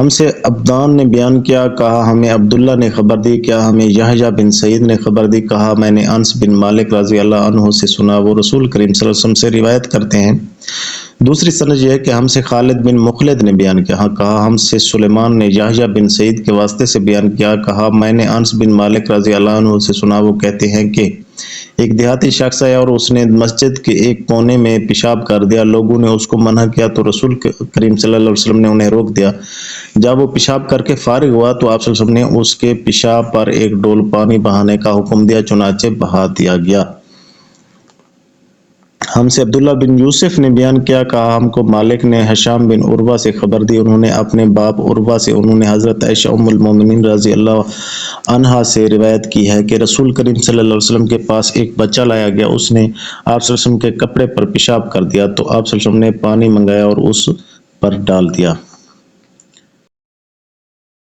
ہم سے عبدان نے بیان کیا، کہا ہمیں عبداللہ نے خبر دی، کیا ہمیں یحییٰ بن سعید نے خبر دی، کہا میں نے انس بن مالک رضی اللہ عنہ سے سنا، وہ رسول کریم صلی اللہ علیہ وسلم سے روایت کرتے ہیں۔ دوسری سند یہ ہے کہ ہم سے خالد بن مخلد نے بیان کیا، کہا ہم سے سلیمان نے یحییٰ بن سعید کے واسطے سے بیان کیا، کہا میں نے انس بن مالک رضی اللہ عنہ سے سنا، وہ کہتے ہیں کہ ایک دیہاتی شخص آیا اور اس نے مسجد کے ایک کونے میں پیشاب کر دیا، لوگوں نے اس کو منع کیا تو رسول کریم صلی اللہ علیہ وسلم نے انہیں روک دیا۔ جب وہ پیشاب کر کے فارغ ہوا تو آپ صلی اللہ علیہ وسلم نے اس کے پیشاب پر ایک ڈول پانی بہانے کا حکم دیا، چنانچہ بہا دیا گیا۔ ہم سے عبداللہ بن یوسف نے بیان کیا، کہا ہم کو مالک نے ہشام بن عروہ سے خبر دی، انہوں نے اپنے باپ عروہ سے، انہوں نے حضرت عائشہ ام المومنین رضی اللہ عنہا سے روایت کی ہے کہ رسول کریم صلی اللہ علیہ وسلم کے پاس ایک بچہ لایا گیا، اس نے آپ صلی اللہ علیہ وسلم کے کپڑے پر پیشاب کر دیا تو آپ صلی اللہ علیہ وسلم نے پانی منگایا اور اس پر ڈال دیا۔